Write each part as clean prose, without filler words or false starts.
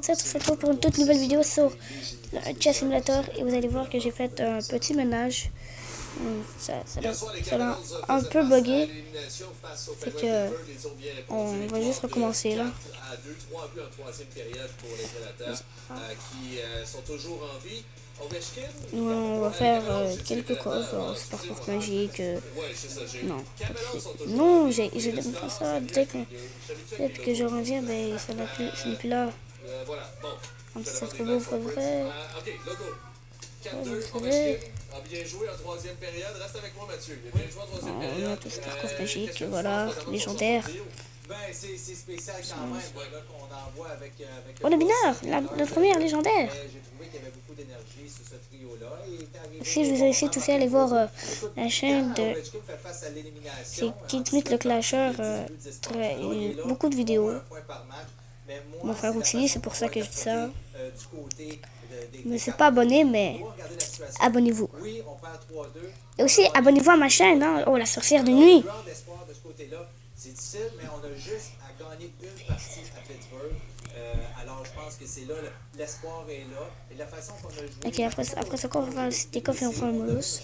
C'est tout pour une toute nouvelle vidéo sur le Chess Simulator. Et vous allez voir que j'ai fait un petit ménage. Ça l'a un peu bugué. Fait que on va juste recommencer là. On va faire quelques coffres, super coffres magiques. Non, non, j'aime pas ça. Dès que je reviens, ben ça n'est plus là. C'est trop beau pour vrai. Bien joué en troisième période. Reste avec moi, Mathieu. Il a bien joué en troisième période. On a tout super coffre magique, voilà, légendaire. C'est spécial quand même, là, qu'on envoie avec Oh, le binaire, la première légendaire. J'ai trouvé qu'il y avait beaucoup d'énergie sur ce trio-là. Si je vous ai essayé tous aller voir la chaîne de c'est Kid Smith le Clasher, beaucoup de vidéos. Mon frère aussi, c'est pour ça que je dis ça. Mais c'est pas abonné, mais abonnez-vous. Et aussi, abonnez-vous à ma chaîne, hein. Oh, la sorcière de nuit. C'est difficile, mais on a juste à gagner une partie à Pittsburgh. Alors, je pense que c'est là, l'espoir est là. Et la façon qu'on a joué... Ok, après ça, on va faire des coffres et on fera un mousse.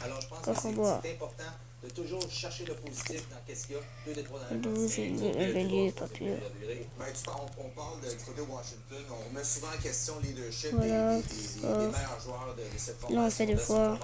Alors, je pense que c'est important de toujours chercher le positif dans qu'est-ce qu'il y a. 2 des 3 dans la 12, évalué, pas pire. On parle du côté Washington, on remet souvent en question le leadership voilà, des meilleurs joueurs de cette formation. Là, on fait deux fois.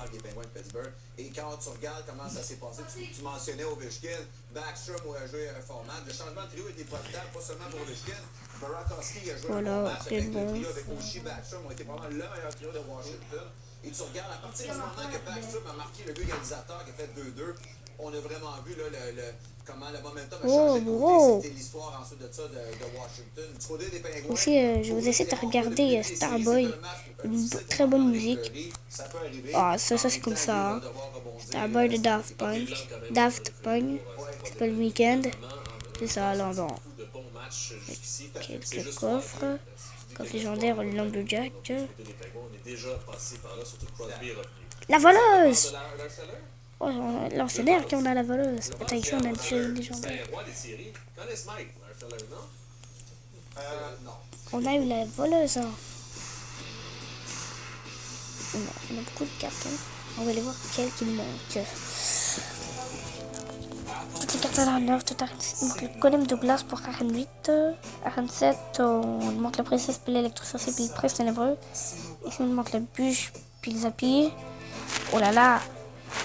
Et quand tu regardes comment ça s'est passé, tu mentionnais Ovechkin, Backstrom a joué un format. Le changement de trio était profitable, pas seulement pour Ovechkin. Burakovsky a joué un format. Ça fait que le trio avec Oshie, Backstrom ont été probablement le meilleur trio de Washington. Et tu regardes, à partir du moment que Backstrom a marqué le but égalisateur qui a fait 2-2, on a vraiment vu là, comment le momentum a changé. C'était l'histoire ensuite de ça de Washington. Du côté des Penguins, aussi, je vous incite à regarder Starboy, une très bonne musique. Ah, ça c'est comme ça. Hein. Starboy de Daft Punk, c'est pas le week-end. C'est ça, alors bon. Quelques coffres. Coffre légendaire, le Lumberjack. La voleuse! Oh, l'anciennaire qu'on a la voleuse. Attends, ici on a déjà une légendaire. On a eu la voleuse. Hein. On a beaucoup de cartes. Hein. On va aller voir quelle qui nous manque. Toutes les cartes à la 9, tout le golem de glace pour 48. 47, on manque la princesse, puis l'électrocité, puis le prince ténébreux. Ici, on manque la bûche, puis le zapier. Oh là là!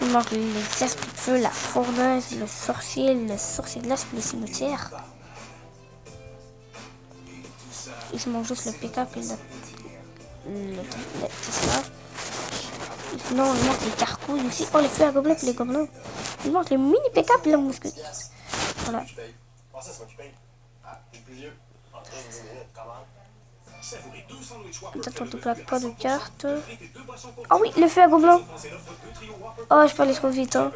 Il manque les esprits de feu, la fourneuse, le sorcier de glace, puis le cimetière. Il se manque juste le pick-up et c'est ça. Sinon, il manque les carcouilles aussi. Oh, les feux à gobelets puis les gobelins. Il manque les mini pick-up et le mousquet. Voilà. Peut-être on ne plaque pas de cartes. Oh oui, le feu à gobelins. Oh, je peux aller trop vite. Hein.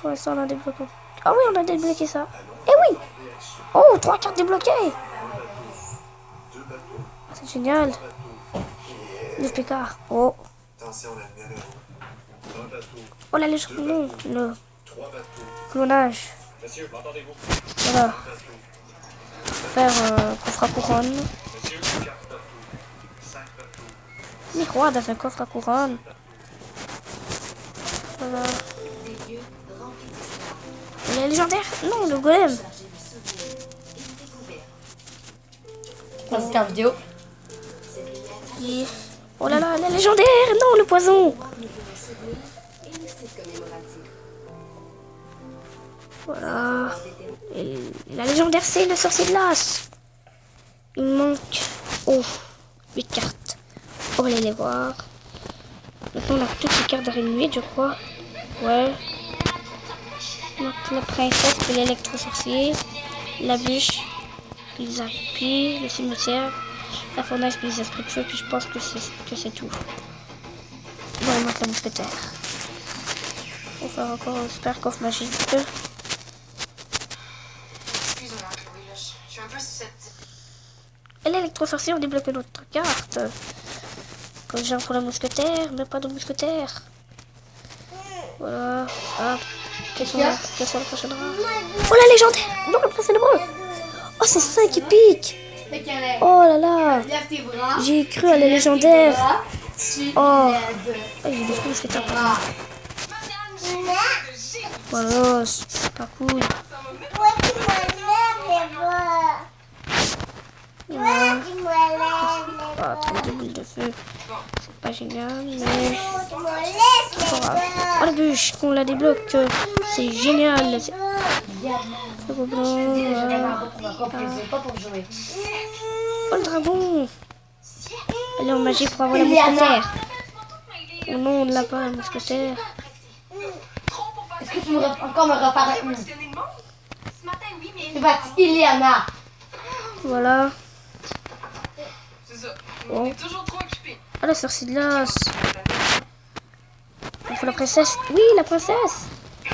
Pour l'instant, on a débloqué. Ah oui, on a débloqué ça. Eh oui. Oh, 3 cartes débloquées. Ah, c'est génial. Le PK. Oh. Oh, la légende. Non, le clonage. Voilà. Faire coffre à couronne. Miroir dans un coffre à couronne. Voilà. Le légendaire? Non, le golem. Podcast vidéo. Et... oh là là, la légendaire! Non, le poison! Voilà. Et la légendaire, c'est le sorcier de glace. Il manque... oh, 8 cartes. On va aller les voir. Maintenant, on a toutes les cartes d'arène 8, je crois. Ouais. Il manque la princesse, puis l'électro-sorcier, la bûche, puis les harpies, le cimetière, la fournaise, puis les esprits de feu, puis je pense que c'est tout. Bon, il manque la mousquetaire. On va faire encore un super coffre magique. Et l'électro-sorcier, on débloque une autre carte. Comme j'ai pour la mousquetaire, mais pas de mousquetaire. Voilà. Hop. Quelles sont les prochaines rares? Oh, la légendaire! Non, le prince ténébreux! Oh, c'est 5 épiques. Oh là là. J'ai cru à la légendaire. Oh, j'ai des coups, c'est pas voilà, c'est pas cool. Voilà. Ah, 32 boules de feu. C'est pas génial, mais c'est pas grave. Oh la bûche, qu'on la débloque, c'est génial. C'est blanc, oh le dragon. Allez en magie pour avoir la mousquetaire. Oh non, on ne l'a pas, la mousquetaire. Est-ce que tu veux encore me reparler? C'est parti, Iliana. Voilà. On est toujours trop occupés. Ah, la sorcière de glace. Il faut la princesse. Oui, la princesse.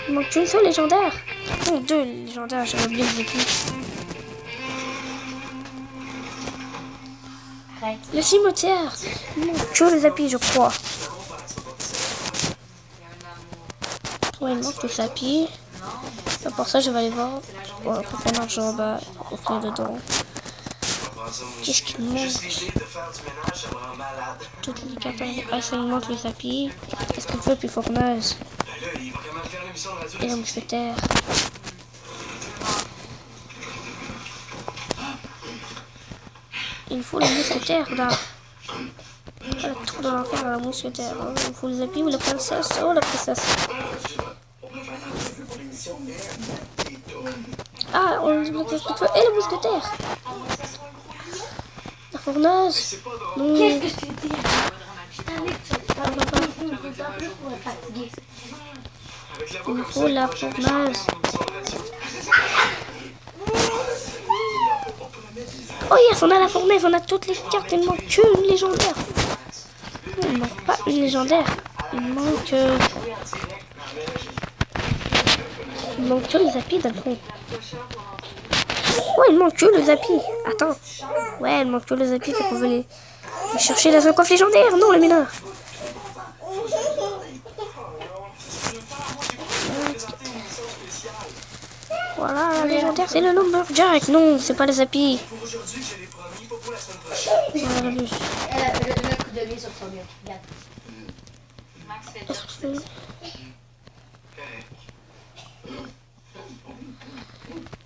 Il manque une seule légendaire. Non, 2 légendaires, j'avais oublié les épiques. Le cimetière. Il manque que les appuis, je crois. Ouais, il manque le sapi. Pour ça, je vais aller voir. Voilà, pour prendre l'argent, bah, offrir dedans. Qu'est-ce qu'il manque? Toutes les cartes. Ah, ça, il manque le sapi. Qu'est-ce qu'on fait plus fourneuse? Et la mousquetaire. Il faut la mousquetaire, là. Ah, la tour de l'enfer à la mousquetaire. Oh, il faut les appuis ou la princesse. Oh, la princesse. Ah, on débloque le feu et la mousquetaire. La fourneuse. Non. Qu'est-ce que je t'ai dit? Il faut la fourneuse. Oh yes, on a la fournaise, on a toutes les cartes, il manque qu'une légendaire. Non, il manque pas une légendaire. Il manque que le zappy dans le fond. Ouais, il manque que le zappy. Attends. Ouais, il manque que le zappy, faut qu'on venait chercher dans un coffre légendaire. Non, les mineurs. Voilà, la légendaire, c'est le Lumberjack. Non, c'est pas le zappy. Voilà, la bûche. Elle a donné un coup de nez sur son mur. Regarde.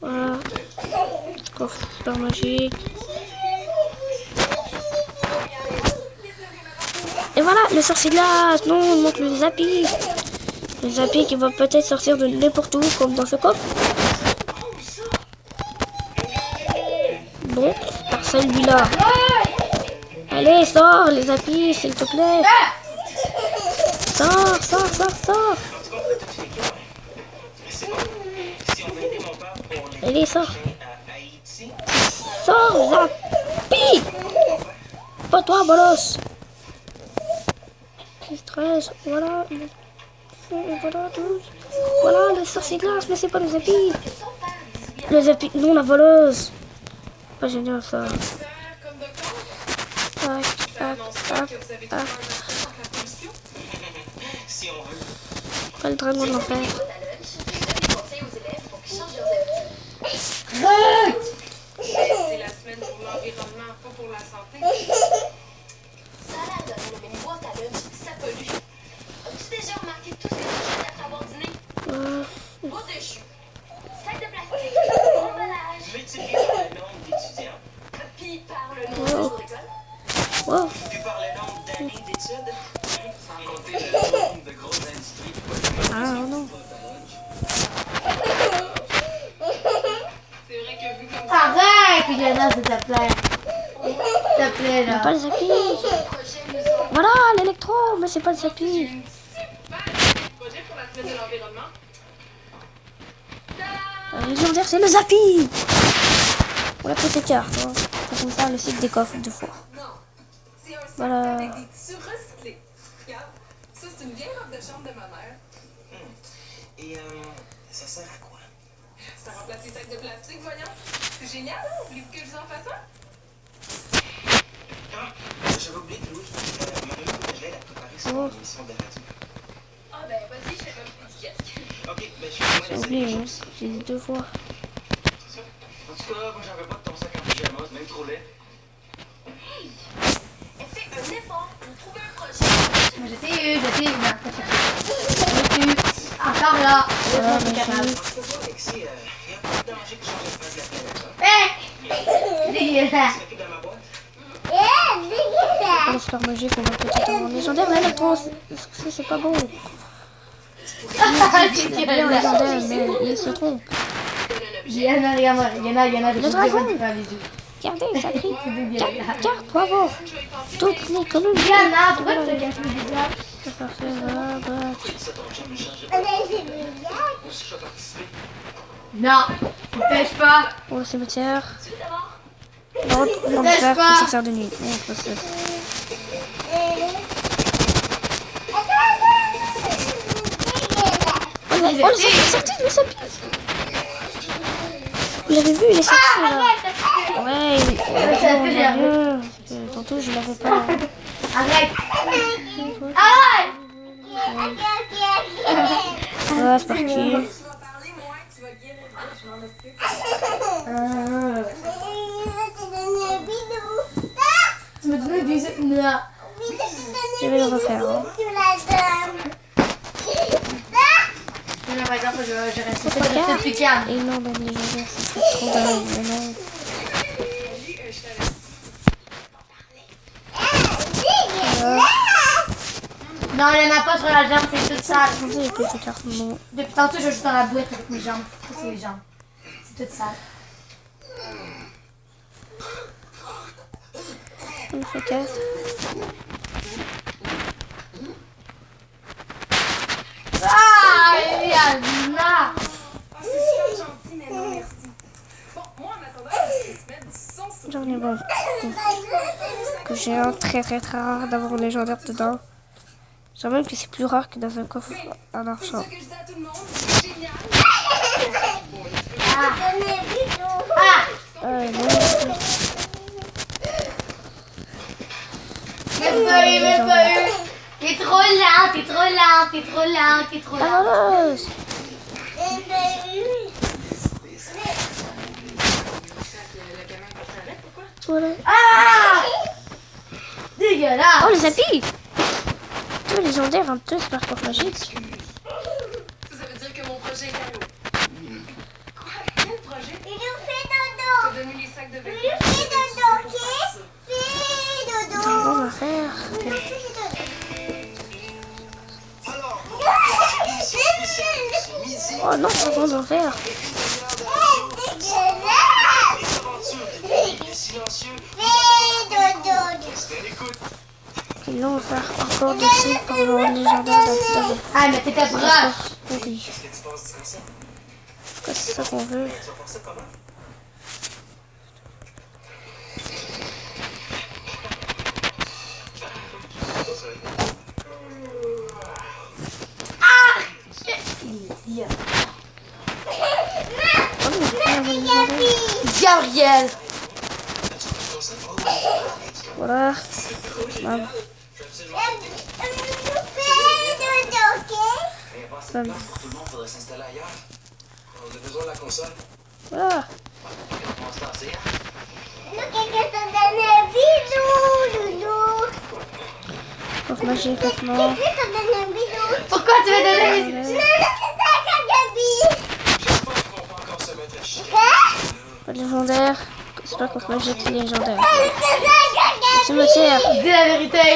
Voilà. Coffre super magique. Et voilà, le sorcier de glace. Non, il manque le zappy. Le zappy qui va peut-être sortir de n'importe où, comme dans ce coffre. Bon, par celui-là. Allez, sors les zappy, s'il te plaît. Sors, sors, sors, sors. Allez, sors. Sors, zappy. Pas toi, bolos. 13, voilà. Voilà, 12. Voilà, le sorcier de glace, mais c'est pas le zappy. Le zappy, non, la voleuse. Pas génial, ça. Tac, tac, tac, tac. Pas le dragon de l'enfer. C'est la semaine pour l'environnement, pas pour la santé. Salade, mais une boîte à lunch, ça pollue. As-tu déjà remarqué tous ces déchets après avoir dîné? Boîte de jus, sac de plastique, emballage. Multiplié par le nombre d'étudiants. Puis par le nom du jour d'école. Wow. Puis par le nombre d'années d'études. Sans compter le nombre de grosses industries. Ah non. C'est vrai que vu comme ça, Arrête, Iliana, s'il te plaît. S'il te plaît, là. Pas le zappy. Voilà, l'électro, mais c'est pas le zappy. projet pour la semaine de l'environnement. Le légendaire, c'est le zappy. On l'a pris cette carte. Hein. Faut comme ça le site des coffres deux fois. C'est un sac Voilà. avec des tissus recyclés. Regarde, ça c'est une vieille robe de chambre de ma mère. Et ça sert à quoi? Ça remplace les sacs de plastique, voyons. C'est génial, hein? Voulez-vous que je vous en fasse un? Ah, j'avais oublié que Louis m'avait dit que je l'aide à préparer son émission de radio. Ah ben vas-y, je fais un petit disquette. Ok, ben je J'ai oublié, hein. J'ai dit deux fois. C'est ça? En tout cas, moi j'en veux pas de ton sac en pyjama, c'est même trop laid. Fais un effort pour trouver un projet. Je t'ai eu. Non, je t'ai eu. Encore là. Je suis capable. Tu peux pas, Alexis, y a pas de danger que je change de face de la planète, hein? Dégueulasse. Tu t'occupes de ma boîte? Le super magique, on va peut-être avoir un légendaire. Mais attends, c'est pas bon. C'est Il y a un légendaire, mais il se trompe. Yana, regarde-moi. Yana, Le dragon. les yeux. Regardez, ça crie. Carte, bravo. Toutes les colonnes. Yana, pourquoi tu te casses le visage? C'est parfait, voilà, voilà. Ça, ton chum me change de moi aussi, je vais participer. Non, tu pêches pas. Au cimetière. Non, on va faire une chasseur de nuit. Oh, le sorti, le sorti. Vous l'avez vu, il est sorti là. Ouais, tantôt je l'avais pas. Arrête. Ouais, c'est parti. Tu me donnes des bisous? Non. Je vais le refaire. Hein. Non, par exemple, je reste plus calme. Et non, même légendaire, c'est trop dingue. Mais non. Non, il n'y en a pas sur la jambe, c'est toute sale. Vous avez plus de cartes, non. Depuis tantôt, je joue dans la boîte avec mes jambes. Ça, c'est les jambes. C'est toute sale. On fait 4. Ah, Eliana! J'en ai bon. Que j'ai un très rare d'avoir un légendaire dedans. Je même que c'est plus rare que dans un coffre en argent. Même pas eu. T'es trop lent. Ah, voilà. Ah! Dégueulasse! Oh, les habits! Tout légendaire, un peu super coffre magique. Ça veut dire que mon projet est à l'eau. Quoi? Quel projet? T'as donné les sacs de vêtements. On va faire. Oh non, c'est bon d'en faire. Et là, on va faire encore des signes pour le légendaire d'Abdel. Ah, mais t'es ta bras! Oui. C'est ça qu'on veut. Gabriel! Voilà. Bam. Bam. Pour tout le monde, faudrait s'installer ailleurs. On a besoin de la console. Voilà. On va se lancer. Coffre magique maintenant. Pourquoi tu veux donner mes... Je pense qu'on va encore se mettre à chier. Pas de légendaire. C'est pas coffre magique, légendaire. Cimetière. Dis la vérité!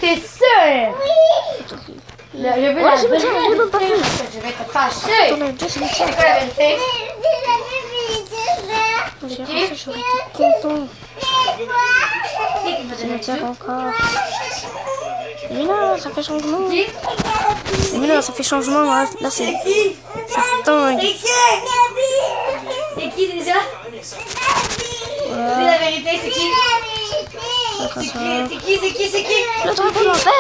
T'es sûr? Je veux Ouais, la cimetière, on est même pas vérité. fait. Je vais te fâcher! On a déjà cimetière. C'est quoi la vérité? J'ai refait, j'aurais été content. Cimetière encore. Mais non, ça fait changement. Qui? Mais non, ça fait changement. Là c'est dingue. C'est qui déjà? Dis Voilà. la vérité, c'est qui? Comme ça. C'est qui? Le dragon d'enfer.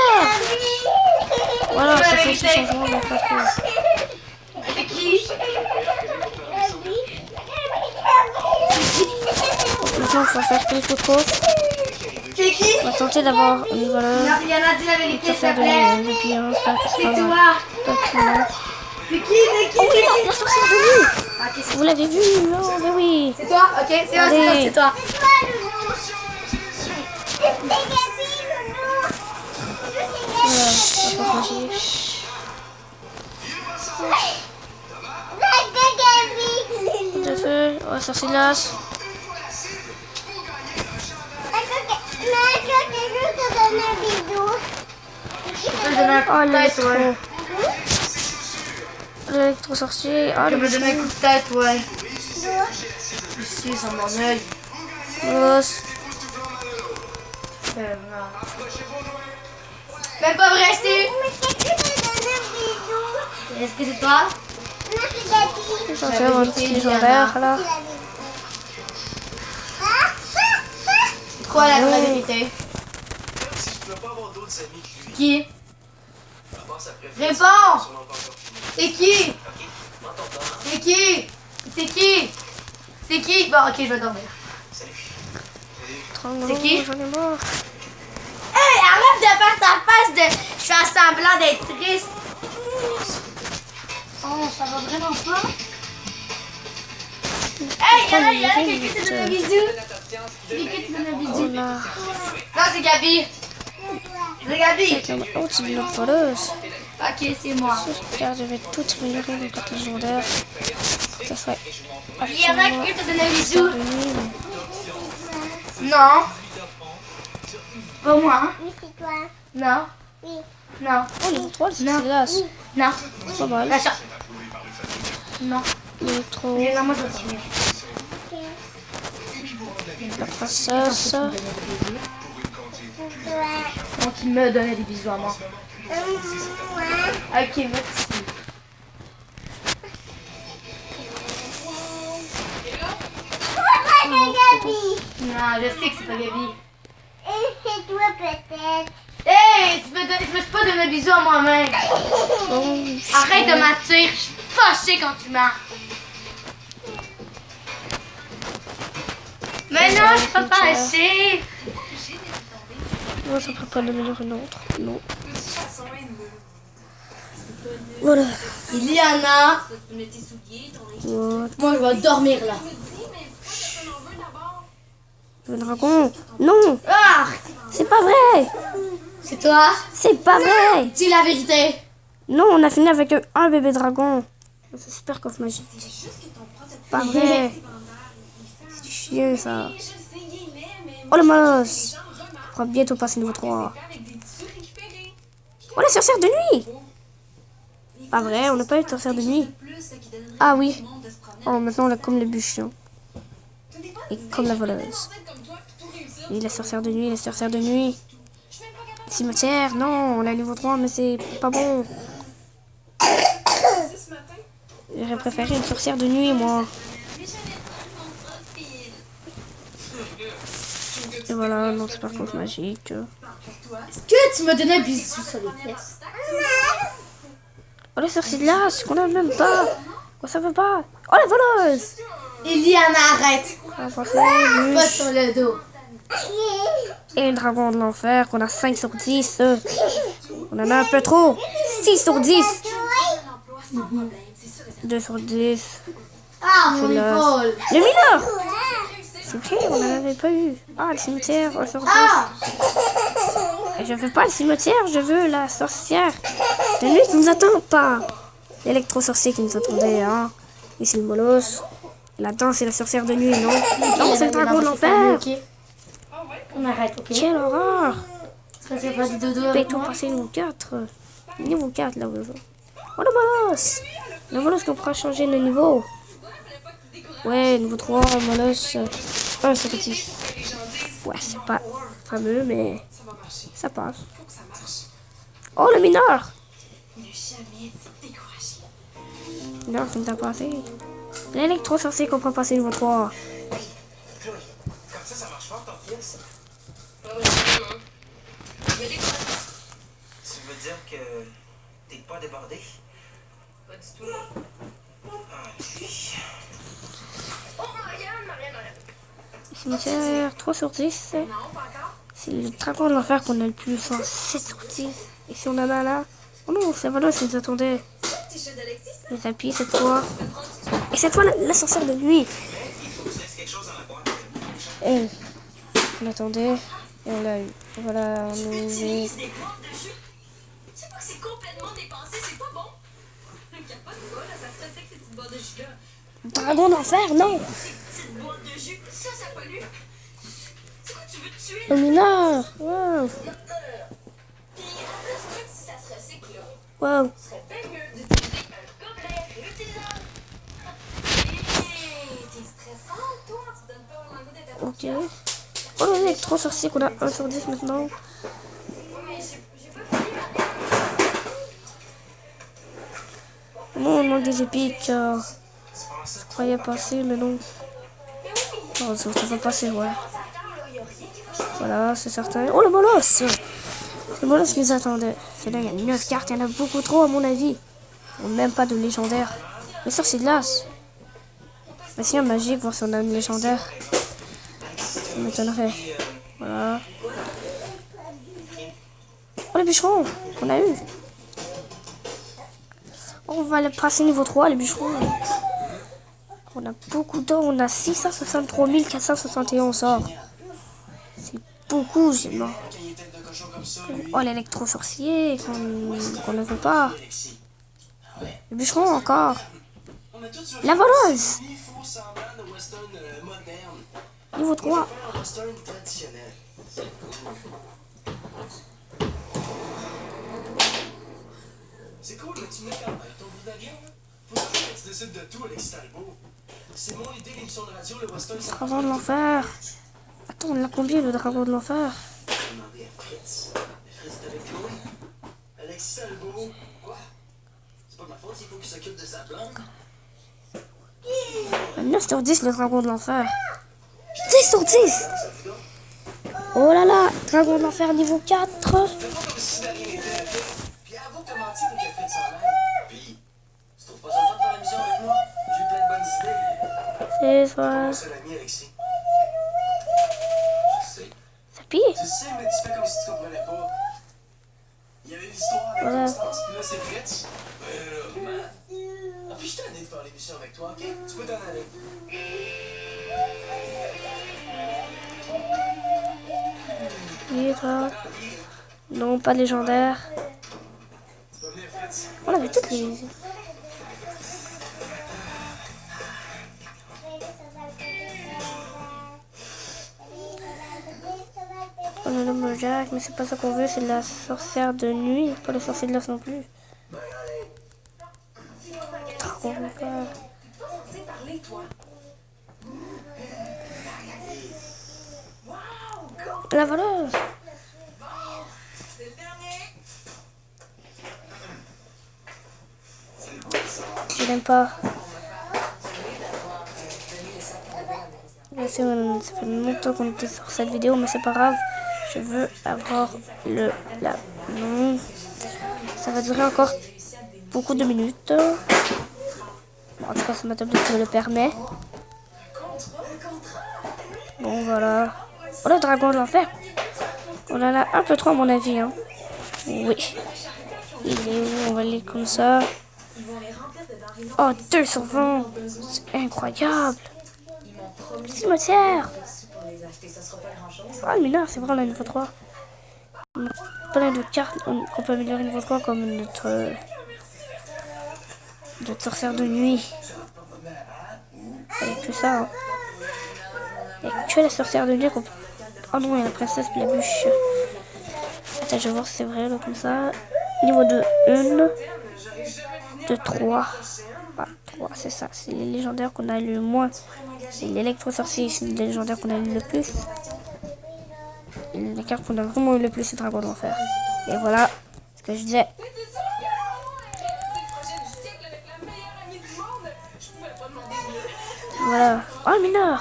Voilà, ça fait ce changement. On a pas fait. C'est qui? Maintenant, il faut faire quelques coffres. C'est qui? On va tenter d'avoir une valeur. Yana, dis la vérité, s'il te Ça fait plaît. des pions, c'est pas C'est mal. toi. Pas plus mal. C'est qui? Oh oui, non, la sorcière de nuit. Ok, Vous l'avez vu? Non, mais oui. c'est toi? Ok, c'est toi, Allez. c'est toi. Voilà, la porte magique. De feu. Oh, sorcier de glace. Je peux te donner un coup de tête, ouais. L'électro-sorcier. Ah, Je le peux me donner un coup bouchon. de tête, ouais. Ici, sur mon œil. Boss. Non. Mais pas vrai, Steve. Est-ce que c'est toi? Je vais faire un petit légendaire là. Quoi la vraie vérité? Si je pouvais pas avoir d'autres amis que lui, Qui? à part sa préférence, Réponds! sûrement pas encore fini. C'est qui? Ok, m'entends pas. C'est qui? C'est qui? C'est qui? Bon, ok, je vais dormir. Salut. C'est qui? J'en ai marre. Hey, arrête de faire ta face de... Je fais semblant d'être triste. Oh, ça va vraiment pas? Hey, y'en a quelqu'un qui te donne un bisou? Quelqu'un qui te donne un bisou? On a. Non, c'est Gabi. C'est Gabi. Oh, tu me voleuse. Ok, c'est moi. Car je vais tout améliorer mon carte légendaire. Ça serait. Il y en a quelqu'un qui te donne un bisou? de nuit, mais- Non. Pas moi. Hein? Oui, c'est toi. Non. Oui. Non. Oh, les étoiles, c'est Non. glace. Non. C'est pas mal. La chance. Non. L'électro. Non, moi je vais dormir. La princesse. Donc il me donnait des bisous à moi. Ok, merci. Non, je sais que c'est pas Gabi. Et c'est toi peut-être. Hey, tu me fais pas donner un bisou à moi-même. Arrête de m'attirer, je suis fâchée quand tu mens. Mais non, je suis pas fâchée. Moi, ça ne pas devenir une autre. Non. Voilà. Iliana, What? moi je vais dormir là. Le dragon. Non, Ah, c'est pas vrai. c'est toi? C'est pas vrai. Dis la vérité. Non, on a fini avec un bébé dragon. C'est super coffre magique. Pas vrai. C'est du chien, ça. Oh, le molosse. On va bientôt passer niveau 3. Oh, la sorcière de nuit. Pas vrai, on n'a pas eu de sorcière de nuit. Ah oui. Oh, maintenant on a comme le bûcheron. Et comme la voleuse. Et la sorcière de nuit, la sorcière de nuit. Le cimetière, non, on a niveau 3, mais c'est pas bon. J'aurais préféré une sorcière de nuit, moi. Et voilà, non, c'est pas contre magique. Est-ce que tu me donnais un bisou sur les pièces? Oh, la sorcière de glace, qu'on a même pas. Oh, ça veut pas. Oh, la voleuse. Iliana, arrête. Ah, parfait, Pas bûche. sur le dos. Et le dragon de l'enfer, qu'on a 5 sur 10. On en a un peu trop. 6 sur 10. 2 sur 10. Ah, mon C'est là. épaule. Le mineur. C'est vrai, on n'en avait pas eu. Ah, le cimetière, 1 sur 10. Ah, Et je veux pas le cimetière, je veux la sorcière de nuit qui nous attend, pas l'électro-sorcier qui nous attendait, hein. Ici le bolos. Là-dedans, c'est la sorcière de nuit, non? Non, c'est le dragon de l'enfer. Ok. On arrête, ok? Quelle horreur. Ça c'est pas du dodo avec Pétons moi. passer niveau 4. Niveau 4, là, vous. Oh, le bolos. Le bolos qu'on pourra changer le niveau. Ouais, niveau 3, bolos. 1 sur 10. Ouais, c'est pas fameux, mais ça passe. Oh, le mineur. Non, ça ne t'a pas assez. L'électro-sorcier qu'on pourra passer niveau 3. Chloé, comme ça marche fort ton pièce. Tu veux dire que t'es pas débordé? Pas du tout. Ah, puis... Oh, Marianne. Cimetière 3 sur 10. Non, pas encore. C'est le dragon de l'enfer qu'on a le plus en 7 sur 10. Et si on en a là. Oh non, c'est voilà, ça nous attendait. T-shirt d'Alexis, Les tapis cette fois. ça prend du Et cette fois, la sorcière de nuit. Et on attendait et on l'a eu. Voilà, on est... C'est pas que c'est complètement dépensé, c'est pas bon. Il y a pas de quoi, là, ça serait que ces petites boîtes de jus là. Dragon d'enfer, non. Ces petites boîtes de jus, ça pollue. C'est quoi, tu veux te tuer? Le mineur. Wow. Puis en plus, même si ça se recycle là, Wow. ce serait bien mieux d'utiliser un gobelet réutilisable. Hey, t'es stressant, toi, tu te donnes pas vraiment le goût d'être Ok. Oh, l'électro-sorcier qu'on a 1 sur 10 maintenant. Ouais, mais j'ai pas fini ma Non, on manque des épiques. Je croyais passer, mais non. Non, ça va passer, ouais. Voilà, c'est certain. Oh, le molosse! Le molosse qui nous attendait. C'est là, il y a 9 cartes, il y en a beaucoup trop, à mon avis. Même pas de légendaire. Mais ça, c'est de l'as. Mais si, un magique, voir si on a une légendaire. Ça m'étonnerait. Voilà. Oh, les bûcherons qu'on a eu. On va le passer niveau 3, les bûcherons. On a beaucoup d'or, on a 663 471 or. C'est beaucoup, j'ai mort. Oh, l'électro-sorcier qu'on ne veut pas. Le bûcheron encore. La voleuse. Niveau 3. C'est cool, mais tu me calmes avec ton bout d'avion. Faut toujours que tu décides de tout, Alexis Talbot. C'est mon idée, l'émission de radio, le Western. Dragon de l'enfer. Attends, on l'a combien le dragon de l'enfer? Demandez à Fritz. Fritz est avec Chloé. Alexis Talbot. Quoi? C'est pas ma faute, il faut qu'il s'occupe de sa blonde. 9 sur 10 le dragon de l'enfer. 10 sur 10. Oh là là, dragon de l'enfer niveau 4. Fais pas comme si de rien n'était fait. Puis avoue que t'as menti pour que Fritz s'en aille. Puis, tu trouves pas ça le fun de faire l'émission avec moi? J'ai eu plein de bonnes idées. C'est ça. Comment c'est l'ami, Alexis? Je sais. Ça pille. Tu sais, mais tu fais comme si tu comprenais pas. Il y avait l'histoire avec Voilà. Constance, puis là, c'est Fritz. Ah, puis je t'en ai de faire l'émission avec toi, ok? Tu peux t'en aller. Oui, toi. Non, pas légendaire. Tu peux venir, Fritz. On avait toutes les... On a le Mojack, mais c'est pas ça qu'on veut, c'est la sorcière de nuit, pas le sorcier de l'os non plus. Dragon de l'enfer. La voleuse. Je l'aime pas. Ça fait longtemps qu'on était sur cette vidéo, mais c'est pas grave. Je veux avoir non. Ça va durer encore beaucoup de minutes. Bon, en tout cas, ça ma tablette me le permet. Bon, voilà. Oh, le dragon de l'enfer. On en a un peu trop à mon avis. Hein. Oui. Il est où? On va aller comme ça. Oh, 2 sur 20. C'est incroyable. Cimetière. Ah, le mineur, c'est vrai, on a niveau 3. On a plein de cartes qu'on peut améliorer niveau 3, comme notre sorcière de nuit. Il n'y a que ça. Hein. Il n'y a que la sorcière de nuit qu'on peut... Oh non, il y a la princesse puis la bûche. Attends, je vais voir si c'est vrai, là, comme ça. Niveau 2, 1, 2, 3. Ah, 3, c'est ça. C'est les légendaires qu'on a eu le moins. Et l'électro-sorcier, c'est les légendaires qu'on a eu le plus. Et les cartes qu'on a vraiment eu le plus, c'est Dragon de l'enfer. Et voilà ce que je disais. Voilà. Oh, le mineur.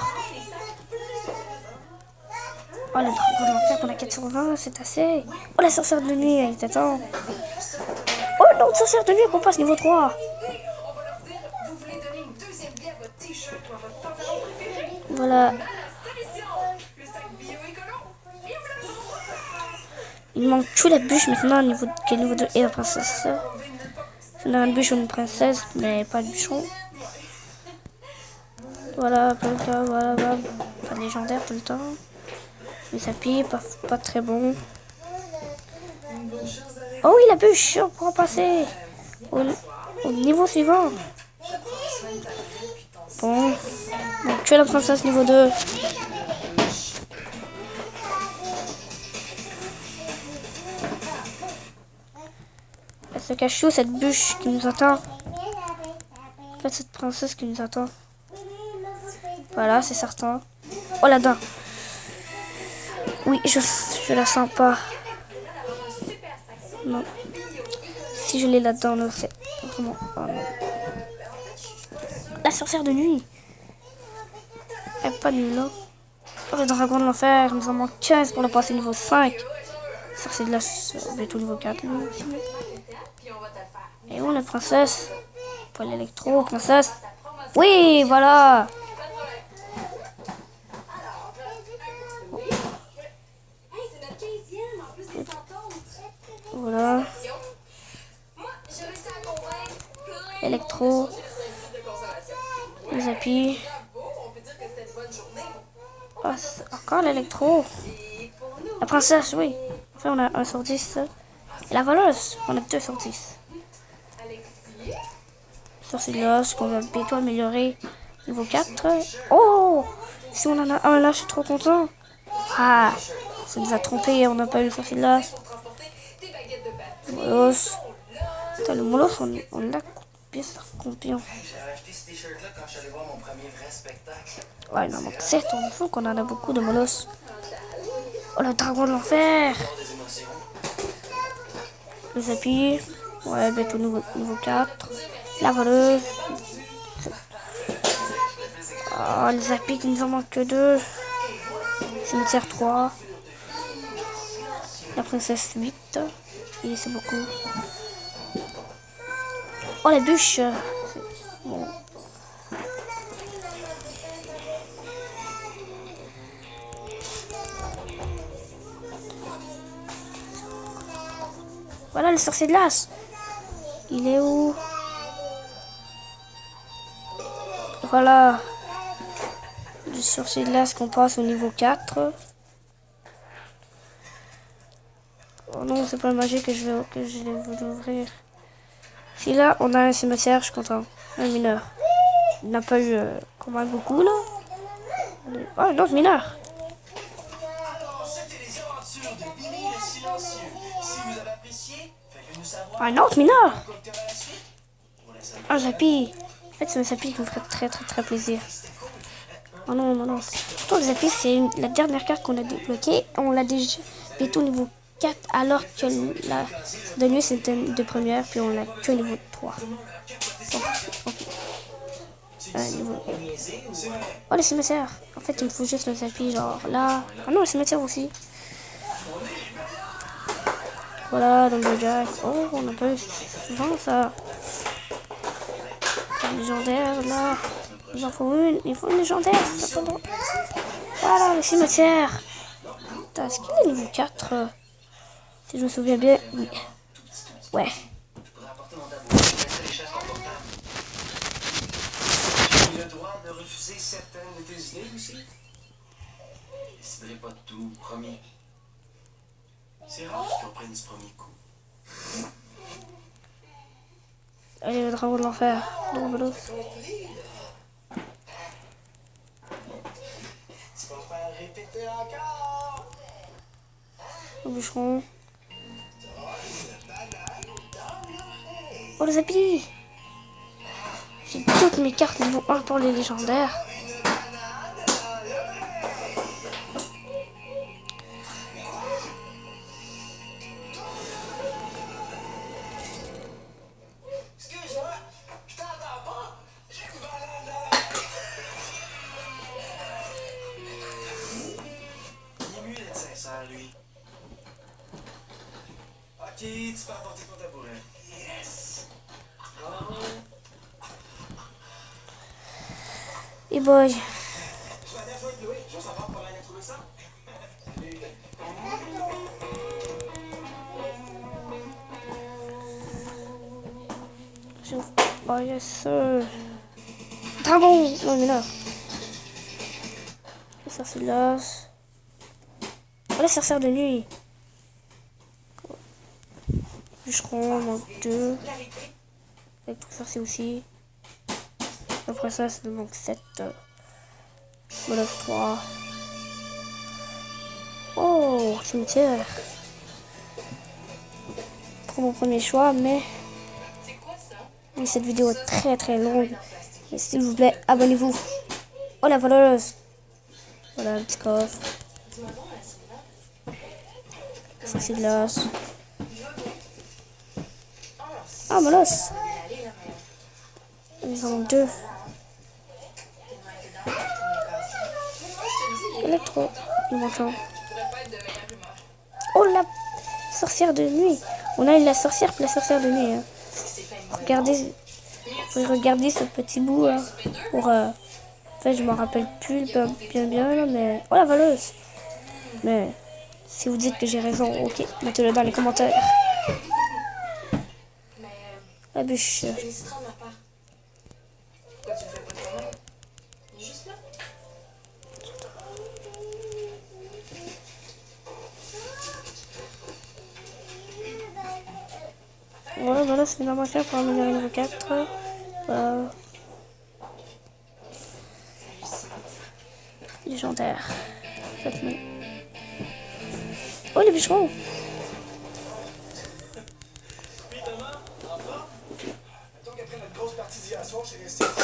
Oh, le dragon de l'enfer qu'on a 4 sur 20, c'est assez. Oh, la sorcière de nuit, elle t'attend. Oh, non, sorcière de nuit qu'on passe niveau 3. Voilà. Il manque tout la bûche maintenant, niveau, quel niveau 2 et la princesse. On a une bûche ou une princesse, mais pas de bûcheron. Voilà, voilà, voilà. Pas légendaire tout le temps. Les appuis, pas très bon. Oh oui, la bûche, on pourra passer au niveau suivant. Bon, donc tuer la princesse niveau 2. Elle se cache où cette bûche qui nous attend? En fait, cette princesse qui nous attend. Voilà, c'est certain. Oh là-dedans. Oui, je la sens pas. Non. Si je l'ai là-dedans, non, c'est vraiment... Oh non. La sorcière de nuit. Elle n'est pas nulle là. Oh, le dragon de l'enfer. Nous en manque 15 pour le passer niveau 5. Sorcier de la... bientôt niveau 4. Et où la princesse? Pas l'électro, princesse. Oui, voilà. Voilà. Électro. Les appuis. Oh, encore l'électro. La princesse, oui. Enfin, on a 1 sur 10. Et la voleuse, on a 2 sur 10. Sorcier qu'on va bientôt améliorer. Niveau 4. Oh! Si on en a un là, je suis trop content. Ah! Ça nous a trompé, on n'a pas eu le sorcier de l'os. Molosse. Putain, le molosse, on l'a coupé sur combien? J'avais acheté ce t-shirt-là quand je suis allé voir mon premier vrai spectacle. Ouais, non, donc c'est on faut qu'on en a beaucoup de molosses. Oh, le dragon de l'enfer! Les appuis. Ouais, bientôt niveau 4. La voleuse. Oh, les appuis qui nous en manquent que 2. Cimetière 3. La princesse 8. Et c'est beaucoup. Oh, la bûche. Bon. Voilà le sorcier de glace. Il est où? Voilà. Le sorcier de glace qu'on passe au niveau 4. Oh non, c'est pas le magique que je vais vous ouvrir. Si là, on a un cimetière, je suis content. Un mineur. Il n'a pas eu quand même beaucoup là. Oh, un autre mineur. Un autre mineur. Un Zappy. En fait, c'est un Zappy qui me ferait très plaisir. Oh non, non, non. Pourtant, le Zappy, c'est la dernière carte qu'on a débloquée. On l'a déjà bientôt niveau 4, alors que la de nuit, c'était de première, puis on l'a que niveau 3. Donc, okay. Niveau... Oh, le cimetière. En fait, il me faut juste le Zappy, genre là. Ah non, le cimetière aussi. Voilà, Lumberjack. Oh, on n'a pas eu souvent ça. Un légendaire, là. Il en faut une. Il faut une légendaire. Voilà, le cimetière. Putain, est-ce qu'il est niveau 4? Si je me souviens bien, oui. Ouais. J'ai le droit de refuser certaines de tes idées aussi. Je déciderai pas de tout, promis. C'est rare qu'ils comprennent du premier coup. Allez, le dragon de l'enfer. Tu vas faire répéter encore. Le bûcheron. Oh, le Zappy. J'ai toutes mes cartes niveau 1 pour les légendaires. Excuse-moi, je t'entends pas. J'ai une banane dans la... Il est mieux d'être sincère, lui. Ok, tu peux apporter ton tabouret. Yes! Oh. Et boy. Je vais aller à Chloé, je vais savoir comment elle a trouvé ça. Oh yes sir. Dragon. Non mais là. Ça c'est là. Oh, la sorcière de nuit. Bûcheron, manque 2. Avec tout sorcier aussi. Après ça, c'est manque 7. Moloch 3. Oh, cimetière. Pour mon premier choix, mais... Oui, cette vidéo est très très longue. Mais s'il vous plaît, abonnez-vous. Oh, la voleuse. Voilà, un petit coffre. Ça, c'est de l'os. Ah, Molos. Il en manque 2. Électro. Il manque un. Oh, la sorcière de nuit. On a eu la sorcière pour la sorcière de nuit. Hein. Regardez. Regardez ce petit bout. Hein, pour... En fait, je m'en rappelle plus bien là, mais... Oh, la voleuse. Mais... Si vous dites que j'ai raison, ok, mettez-le dans les commentaires. La bûche. Voilà, c'est une inventaire pour améliorer niveau 4. Légendaire. Oh, les bûcherons! Oui, Thomas, enfin? Mettons qu'après notre grosse partie d'hier soir, j'ai resté ici.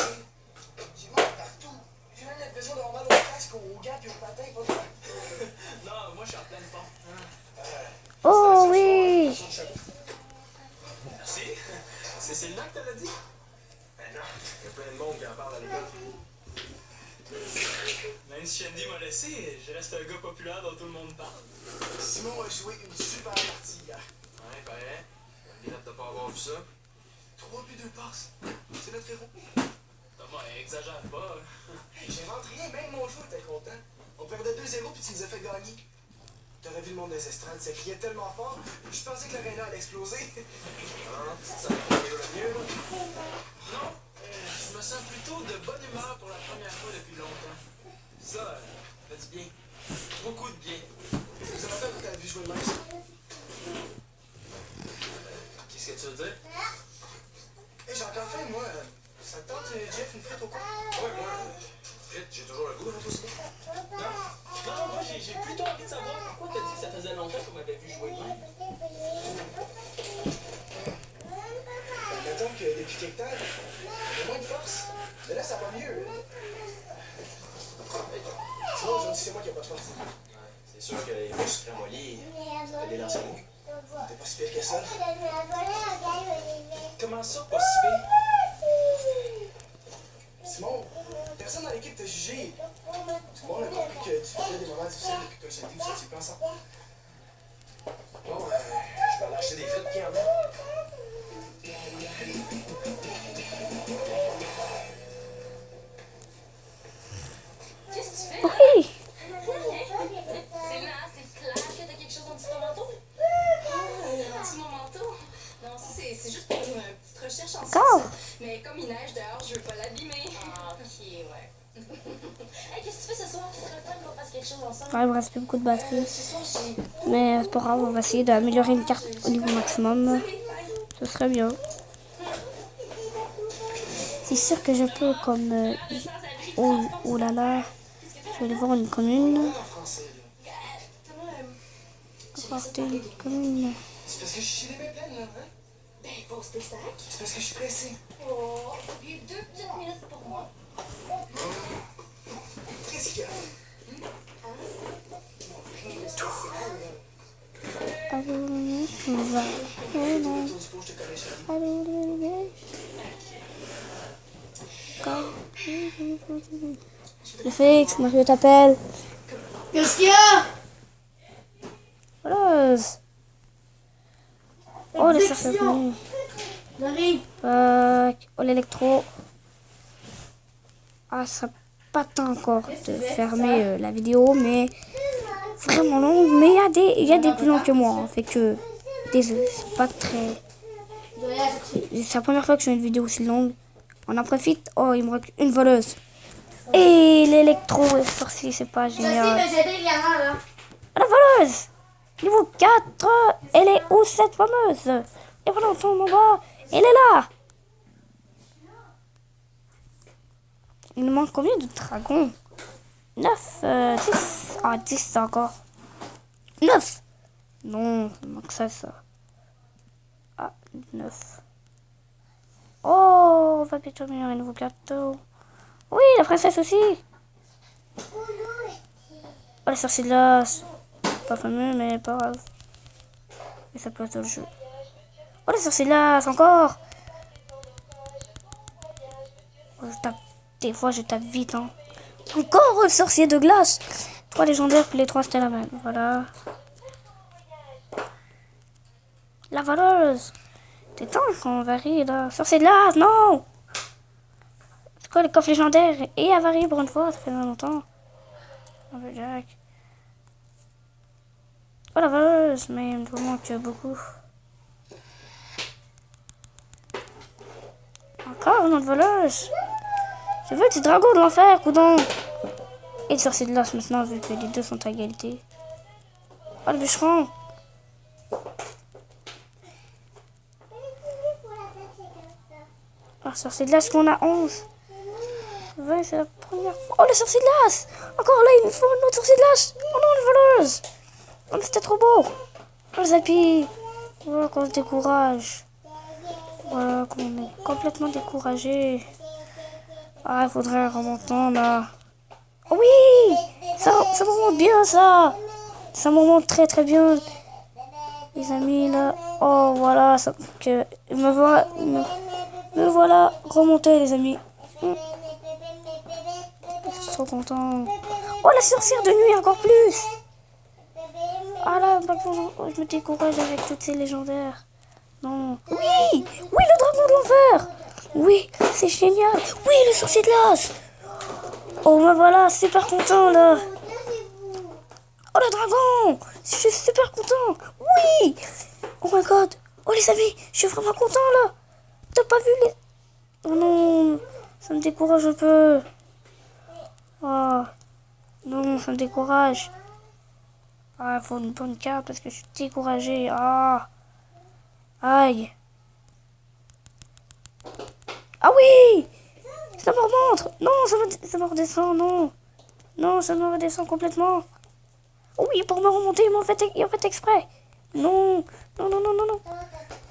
J'ai mal partout. J'ai même l'impression d'avoir mal au casque, au gants et au patin, pas toi. Non, moi, je suis en pleine forme. Oh, oui! Merci. C'est le là que t'avais dit? Ben non, il y a plein de monde qui en parle à l'école. Même si Shandy m'a laissé, je reste un gars populaire dont tout le monde parle. Simon a joué une super partie hier. Ouais, pareil. Bien hâte de pas avoir vu ça. 3 buts 2 passes. C'est notre héros. Thomas, exagère pas. J'invente rien, même mon joueur était content. On perdait 2-0 puis tu nous as fait gagner. T'aurais vu le monde des estrades, ça criait tellement fort, je pensais que l'aréna allait exploser. Ah, ça va le mieux, là? Non, je me sens plutôt de bonne humeur pour la première fois depuis longtemps. Ça fait du bien. Beaucoup de bien. Ça m'a fait que t'as vu jouer de même. Qu'est-ce que tu veux dire? Hey, j'ai encore faim, moi. Ça te tente, Jeff, une frite au coin? Ouais, moi, frite, j'ai toujours le goût, hein, toi aussi. Non, moi, j'ai plutôt envie de savoir pourquoi t'as dit que ça faisait longtemps qu'on m'avait vu jouer de même. Mettons que depuis quelque temps, j'ai moins de force. Mais là, ça va mieux. Sinon, aujourd'hui, c'est moi qui n'ai pas de force. C'est sûr que les muscles ramollis, t'as des lancers mou. T'es pas si pire que ça. Comment ça, pas si pire? Simon, personne dans l'équipe t'a jugé. Tout le monde a compris que tu faisais des moments difficiles depuis que Shandy vous étiez plus ensemble. Bon, je vais aller acheter des frites qui en a. Qu'est-ce que tu fais? Oui! C'est là, c'est clair que t'as quelque chose en dessous de ton manteau. En dessous de mon manteau? Non, ça, c'est juste pour une petite recherche en Encore? Mais comme il neige dehors, je veux pas l'abîmer. Ah, ok, ouais. Hey, qu'est-ce que tu fais ce soir? Tu serais le temps qu'on fasse quelque chose ensemble? Ouais, il me reste plus beaucoup de batterie. Ce soir, j'ai... Mais c'est pas grave, on va essayer d'améliorer une carte au niveau maximum. Ce serait bien. C'est sûr que je peux comme... oh là là. Je vais aller voir une commune. Apporter une commune. C'est parce que je suis chez les mêmes plaines, là, hein? Ben, pose tes sacs. C'est parce que je suis pressé. Oh, j'ai 2 petites minutes pour moi. Qu'est-ce qu'il y a? Rien de spécial. Allô, on va. Ton dispo, je te connais, chérie. Allô, le fixe, Mario t'appelle. Qu'est-ce qu'il y a? Voilà. Oh, les sorcières de nuit. J'arrive. Oh, l'électro. Ah, ça sera pas temps encore de fermer la vidéo, mais vraiment longue. Mais il y a des plus longs que moi, hein, fait que désolé, c'est pas très. C'est la première fois que je fais une vidéo aussi longue. On en profite. Oh, il me reste une voleuse. Et l'électro. l'électro-sorcier, c'est pas Je sais, génial. mais j'ai aidé également, là. La voleuse! Niveau 4, elle est où cette fameuse? Et voilà, on tombe en bas. Elle est là! Il nous manque combien de dragons? 9, 10. Ah, 10 encore. 9! Non, il manque ça. Ah, 9. Oh, on va bientôt venir un nouveau plateau. Oui, la princesse aussi. Oh, la sorcière de l'as. Pas fameux, mais pas grave. Et ça peut être le jeu. Oh, la sorcière de l'as, encore. Oh, des fois, je tape vite, hein. Encore le sorcier de glace. 3 légendaires, puis les 3 c'était la même. Voilà. La voleuse. C'est temps qu'on varie là. Sorcier de glace, non. C'est quoi les coffres légendaires? Et avarie pour une fois, ça fait longtemps. Oh, Jack. Oh, la voleuse, mais il me manque beaucoup. Encore une autre voleuse. Je veux du dragon de l'enfer, coudon. Et le sorcier de l'as maintenant, vu que les deux sont à égalité. Oh, le bûcheron. Oh, le sorcier de l'as qu'on a 11. Ouais, c'est la première fois. Oh, le sorcier de l'as. Encore là, il me faut une autre sorcier de l'as. Oh non, les voleuses. Oh, c'était trop beau. Oh, le zappy. Voilà qu'on se décourage. Voilà qu'on est complètement découragé. Ah, il faudrait remonter là. Oh oui, ça me remonte bien ça. Ça me remonte très très bien. Les amis là. Oh voilà, ça, que me voilà remonter les amis. Je suis trop content. Oh, la sorcière de nuit encore plus. Ah là, je me décourage avec toutes ces légendaires. Non. Oui, oui, le dragon de l'enfer. Oui, c'est génial. Oui, le sorcier de l'as. Oh, me voilà, super content là. Oh, le dragon. Je suis super content. Oui. Oh my god. Oh, les amis, je suis vraiment content là. T'as pas vu les... Oh non, ça me décourage un peu. Oh, non, ça me décourage. Ah, il faut une bonne carte parce que je suis découragé. Ah. Aïe. Ah oui. Ça me remonte. Non, ça me redescend, non. Non, ça me redescend complètement. Oui, pour me remonter, ils ont fait exprès. Non, non, non, non, non, non.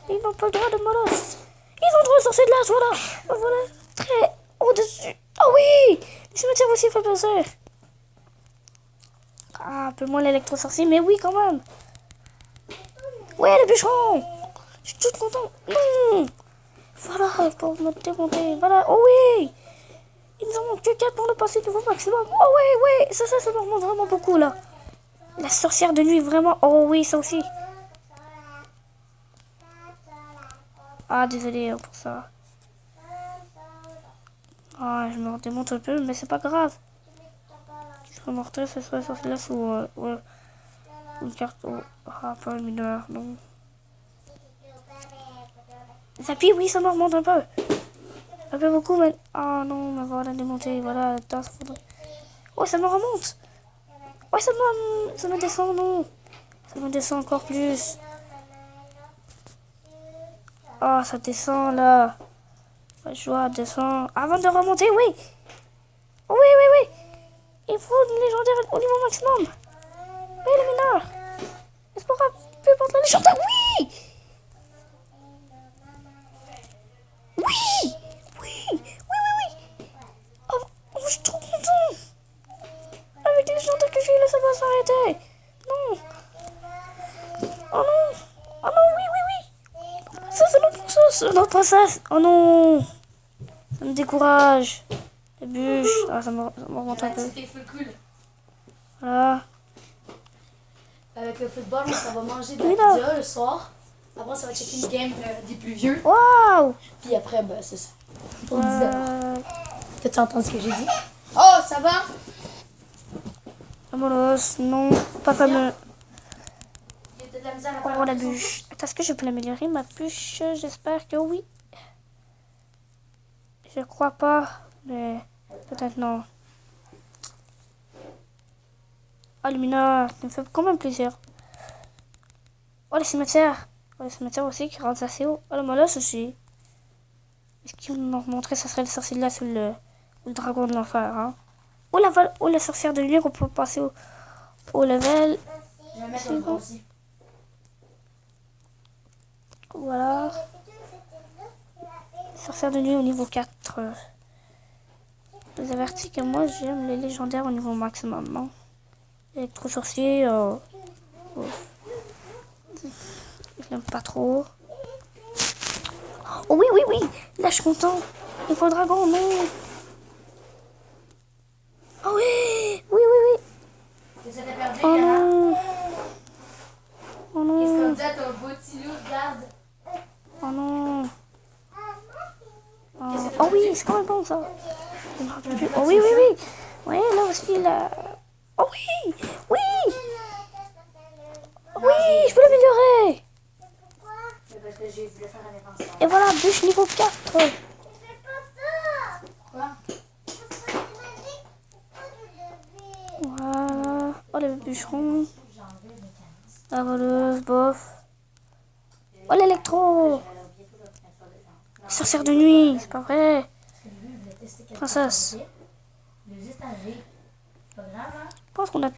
Ils n'ont pas le droit de molosse. Ils ont le droit de sorcier de l'as, voilà. Voilà, très au-dessus. Ah oui. Les cimetières aussi font plaisir. Ah, un peu moins l'électro-sorcier, mais oui, quand même. Ouais, le bûcheron. Je suis toute contente. Non. Voilà, pour me démonter. Voilà, oh oui. Ils nous en manquent que 4 pour le passer niveau maximum. Oh oui, oui, ça me remonte vraiment beaucoup là. La sorcière de nuit, vraiment. Oh oui, ça aussi. Ah, désolé pour ça. Ah, je me démonte un peu, mais c'est pas grave. Je serais mortel, ce serait sorcière ou ouais, une carte. Ah, pas une mineur, non. Zappy, oui, ça me remonte un peu. Un peu beaucoup, mais... Ah non, mais voilà, démonter, voilà. Oh, ça me remonte. Ouais, ça me descend, non. Ça me descend encore plus. Oh, ça descend, là. Je vois, descend. Avant de remonter, oui. Oui, oui, oui. Il faut une légendaire au niveau maximum. Oui, le mineur. Est-ce qu'on aura peu importe la légendaire? Oui. Oui. Oui. Oui, oui, oui. Oh, je suis trop content. Avec les légendaires que j'ai là, ça va s'arrêter. Non. Oh non. Oh non, oui, oui, oui. Ça, c'est notre princesse. Notre princesse. Oh non. Ça me décourage. Les bûches. Ah, ça me remonte un peu. C'était full cool. Voilà. Avec le football, ça va manger de la pizza le soir. Après, ça va checker une game des plus vieux. Waouh. Puis après, ben, c'est ça. Pour 10 $. T'as-tu entendu ce que j'ai dit? Oh, ça va? Amolos, non, pas fameux. Il y a de la misère à faire Oh, la bûche. Est-ce que je peux l'améliorer, ma bûche? J'espère que oui. Je crois pas, mais peut-être non. Ah, Lumina, ça me fait quand même plaisir. Oh, les cimetières. Oh, les cimetières aussi qui rentrent assez haut. Oh, le molosse aussi. Ce qu'ils m'ont montré, ça serait le sorcier de là sur le dragon de l'enfer. Hein. Oh, la sorcière de nuit qu'on peut passer au level. Je vais mettre le aussi. Voilà. Sorcière de nuit au niveau 4. Je vous avertis que moi j'aime les légendaires au niveau maximum. Hein. Électro-sorcier, je l'aime pas trop. Oh oui, oui, oui. Là je suis content. Il faut un dragon, non. Oh oui, oui, oui, oui. Qu'est-ce que t'as perdu, Oh Yana? non. Oh non. Qu'est-ce qu'on dit à ton beau petit loup, regarde? Oh non. Oh oui, c'est quand même bon ça. Oh oui, oui, oui. Oui, là aussi, là. Oh oui, oui. Oui, je peux l'améliorer. Parce que j'ai voulu faire un invention. Et voilà, bûche niveau 4. Quoi? Voilà. Oh, le bûcheron. La voleuse, bof. Oh, l'électro. Sorcière de nuit, c'est pas vrai. Princesse. Je pense qu'on a